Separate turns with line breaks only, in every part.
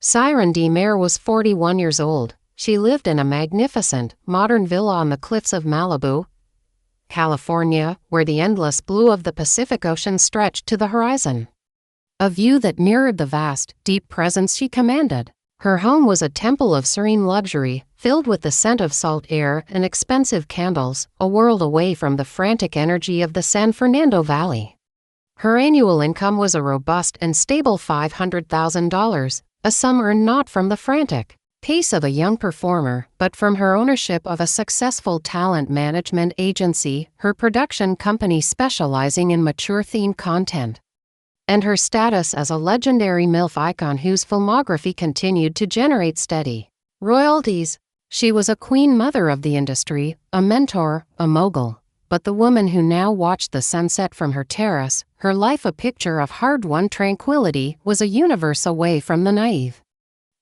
Syren De Mer was 41 years old. She lived in a magnificent, modern villa on the cliffs of Malibu, California, where the endless blue of the Pacific Ocean stretched to the horizon. A view that mirrored the vast, deep presence she commanded. Her home was a temple of serene luxury, filled with the scent of salt air and expensive candles, a world away from the frantic energy of the San Fernando Valley. Her annual income was a robust and stable $500,000, a sum earned not from the frantic pace of a young performer, but from her ownership of a successful talent management agency, her production company specializing in mature-themed content, and her status as a legendary MILF icon whose filmography continued to generate steady royalties. She was a queen mother of the industry, a mentor, a mogul, but the woman who now watched the sunset from her terrace, her life a picture of hard-won tranquility, was a universe away from the naive,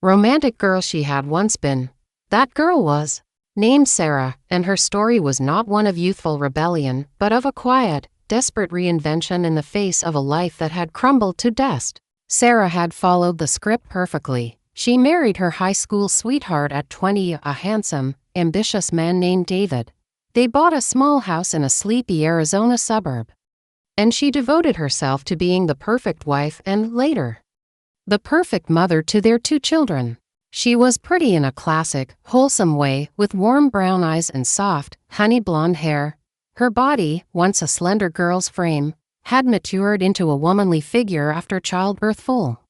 romantic girl she had once been. That girl was named Sarah, and her story was not one of youthful rebellion, but of a quiet, desperate reinvention in the face of a life that had crumbled to dust. Sarah had followed the script perfectly. She married her high school sweetheart at 20, a handsome, ambitious man named David. They bought a small house in a sleepy Arizona suburb. And she devoted herself to being the perfect wife and, later, the perfect mother to their 2 children. She was pretty in a classic, wholesome way, with warm brown eyes and soft, honey blonde hair. Her body, once a slender girl's frame, had matured into a womanly figure after childbirth, full,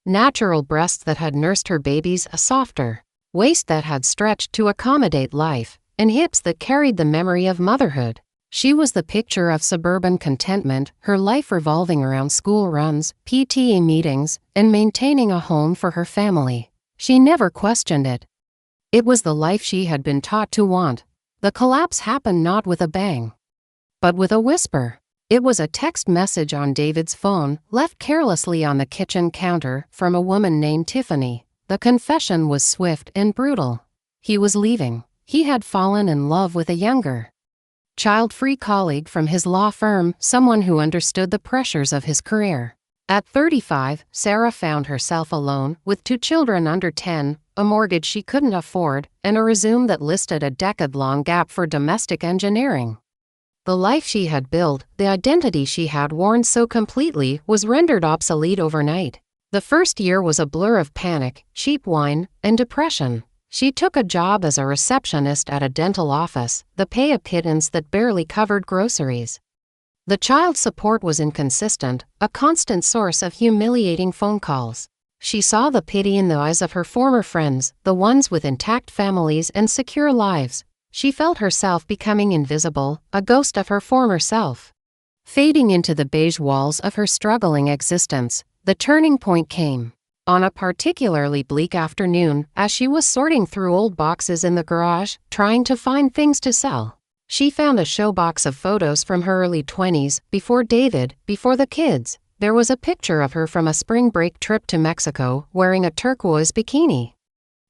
natural breasts that had nursed her babies, a softer waist that had stretched to accommodate life, and hips that carried the memory of motherhood. She was the picture of suburban contentment, her life revolving around school runs, PTA meetings, and maintaining a home for her family. She never questioned it. It was the life she had been taught to want. The collapse happened not with a bang, but with a whisper. It was a text message on David's phone, left carelessly on the kitchen counter, from a woman named Tiffany. The confession was swift and brutal. He was leaving. He had fallen in love with a younger, child-free colleague from his law firm, someone who understood the pressures of his career. At 35, Sarah found herself alone, with 2 children under 10, a mortgage she couldn't afford, and a resume that listed a decade-long gap for domestic engineering. The life she had built, the identity she had worn so completely, was rendered obsolete overnight. The first year was a blur of panic, cheap wine, and depression. She took a job as a receptionist at a dental office, the pay a pittance that barely covered groceries. The child support was inconsistent, a constant source of humiliating phone calls. She saw the pity in the eyes of her former friends, the ones with intact families and secure lives. She felt herself becoming invisible, a ghost of her former self, fading into the beige walls of her struggling existence. The turning point came on a particularly bleak afternoon, as she was sorting through old boxes in the garage, trying to find things to sell. She found a showbox of photos from her early 20s, before David, before the kids. There was a picture of her from a spring break trip to Mexico, wearing a turquoise bikini.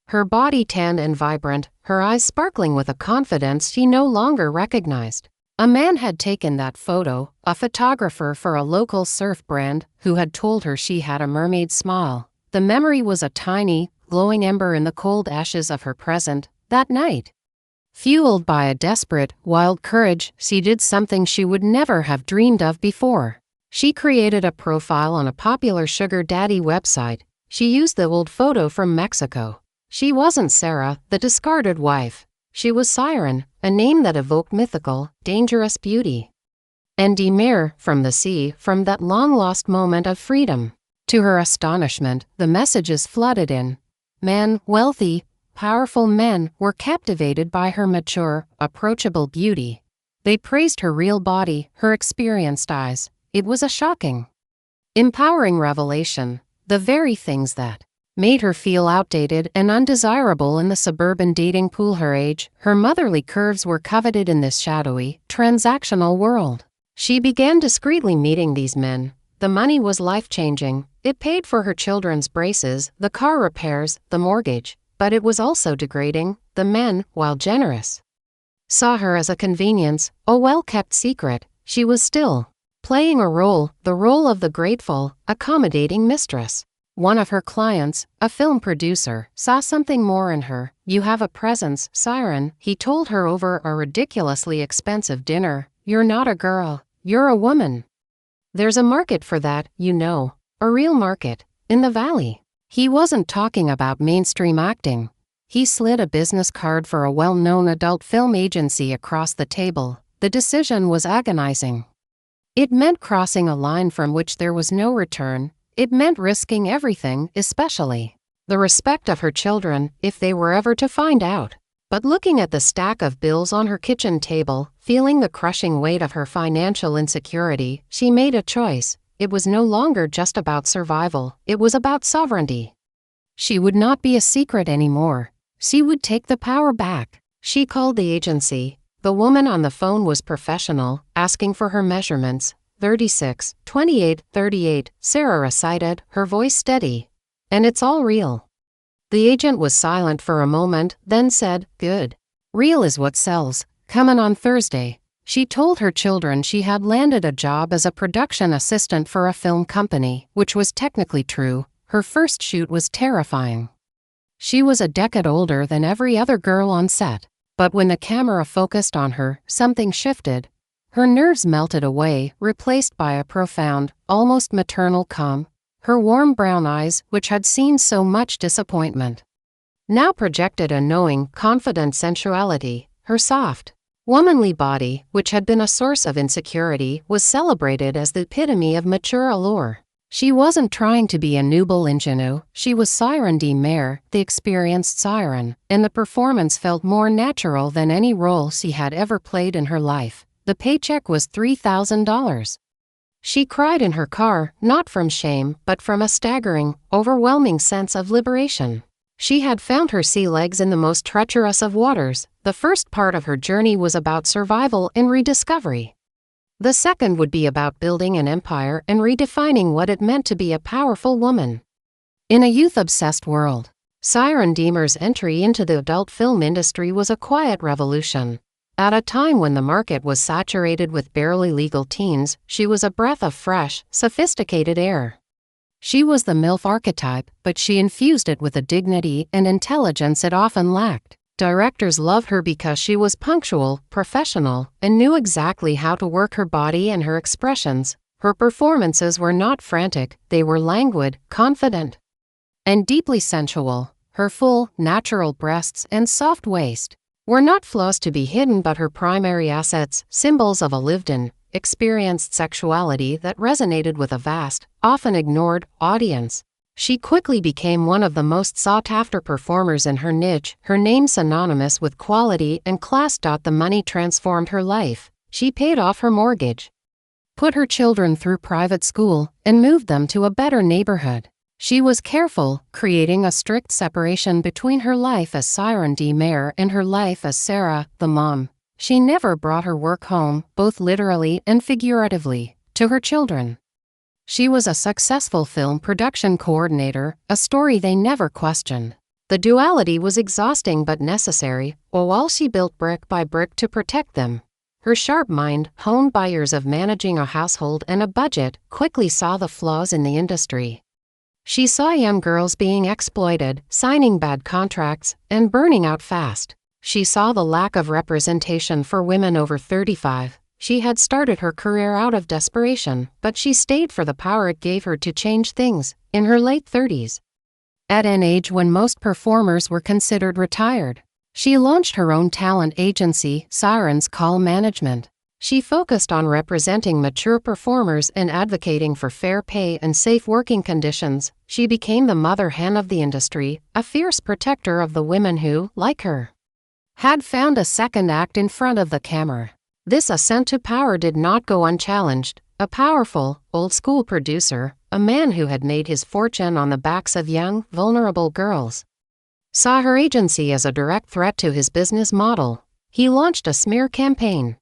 Her body tanned and vibrant, her eyes sparkling with a confidence she no longer recognized. A man had taken that photo, a photographer for a local surf brand, who had told her she had a mermaid smile. The memory was a tiny, glowing ember in the cold ashes of her present. That night, fueled by a desperate, wild courage, she did something she would never have dreamed of before. She created a profile on a popular sugar daddy website. She used the old photo from Mexico. She wasn't Sarah, the discarded wife. She was Syren, a name that evoked mythical, dangerous beauty. And De Mer, from the sea, from that long-lost moment of freedom. To her astonishment, the messages flooded in. Men, wealthy, powerful men, were captivated by her mature, approachable beauty. They praised her real body, her experienced eyes. It was a shocking, empowering revelation. The very things that made her feel outdated and undesirable in the suburban dating pool her age, her motherly curves were coveted in this shadowy, transactional world. She began discreetly meeting these men. The money was life-changing. It paid for her children's braces, the car repairs, the mortgage. But it was also degrading. The men, while generous, saw her as a convenience, a well-kept secret. She was still playing a role, the role of the grateful, accommodating mistress. One of her clients, a film producer, saw something more in her. "You have a presence, Syren," he told her over a ridiculously expensive dinner. "You're not a girl, you're a woman. There's a market for that, you know. A real market. In the valley." He wasn't talking about mainstream acting. He slid a business card for a well-known adult film agency across the table. The decision was agonizing. It meant crossing a line from which there was no return. It meant risking everything, especially the respect of her children, if they were ever to find out. But looking at the stack of bills on her kitchen table, feeling the crushing weight of her financial insecurity, she made a choice. It was no longer just about survival, it was about sovereignty. She would not be a secret anymore. She would take the power back. She called the agency. The woman on the phone was professional, asking for her measurements. 36, 28, 38, Sarah recited, her voice steady. "And it's all real." The agent was silent for a moment, then said, "Good. Real is what sells. Comin' on Thursday." She told her children she had landed a job as a production assistant for a film company, which was technically true. Her first shoot was terrifying. She was a decade older than every other girl on set. But when the camera focused on her, something shifted. Her nerves melted away, replaced by a profound, almost maternal calm. Her warm brown eyes, which had seen so much disappointment, now projected a knowing, confident sensuality. Her soft, womanly body, which had been a source of insecurity, was celebrated as the epitome of mature allure. She wasn't trying to be a nubile ingenue, she was Syren De Mer, the experienced siren, and the performance felt more natural than any role she had ever played in her life. The paycheck was $3,000. She cried in her car, not from shame, but from a staggering, overwhelming sense of liberation. She had found her sea legs in the most treacherous of waters. The first part of her journey was about survival and rediscovery. The second would be about building an empire and redefining what it meant to be a powerful woman. In a youth-obsessed world, Syren De Mer's entry into the adult film industry was a quiet revolution. At a time when the market was saturated with barely legal teens, she was a breath of fresh, sophisticated air. She was the MILF archetype, but she infused it with a dignity and intelligence it often lacked. Directors loved her because she was punctual, professional, and knew exactly how to work her body and her expressions. Her performances were not frantic, they were languid, confident, and deeply sensual. Her full, natural breasts and soft waist were not flaws to be hidden but her primary assets, symbols of a lived-in, experienced sexuality that resonated with a vast, often ignored, audience. She quickly became one of the most sought-after performers in her niche, her name synonymous with quality and class. The money transformed her life. She paid off her mortgage, put her children through private school, and moved them to a better neighborhood. She was careful, creating a strict separation between her life as Syren De Mer and her life as Sarah, the mom. She never brought her work home, both literally and figuratively, to her children. She was a successful film production coordinator, a story they never questioned. The duality was exhausting but necessary, while she built brick by brick to protect them. Her sharp mind, honed by years of managing a household and a budget, quickly saw the flaws in the industry. She saw young girls being exploited, signing bad contracts, and burning out fast. She saw the lack of representation for women over 35. She had started her career out of desperation, but she stayed for the power it gave her to change things. In her late 30s, at an age when most performers were considered retired, she launched her own talent agency, Syren's Call Management. She focused on representing mature performers and advocating for fair pay and safe working conditions. She became the mother hen of the industry, a fierce protector of the women who, like her, had found a second act in front of the camera. This ascent to power did not go unchallenged. A powerful, old-school producer, a man who had made his fortune on the backs of young, vulnerable girls, saw her agency as a direct threat to his business model. He launched a smear campaign,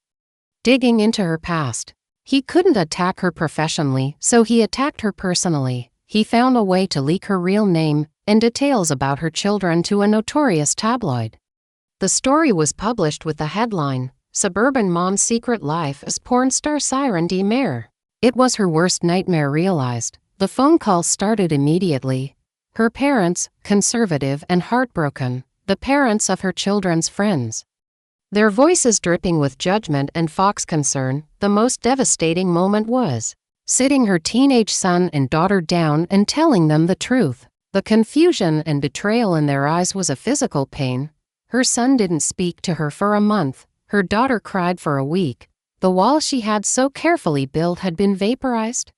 digging into her past. He couldn't attack her professionally, so he attacked her personally. He found a way to leak her real name and details about her children to a notorious tabloid. The story was published with the headline, "Suburban Mom's Secret Life as Porn Star Syren De Mer." It was her worst nightmare realized. The phone call started immediately. Her parents, conservative and heartbroken, the parents of her children's friends. Their voices dripping with judgment and Fox concern. The most devastating moment was sitting her teenage son and daughter down and telling them the truth. The confusion and betrayal in their eyes was a physical pain. Her son didn't speak to her for a month. Her daughter cried for a week. The wall she had so carefully built had been vaporized.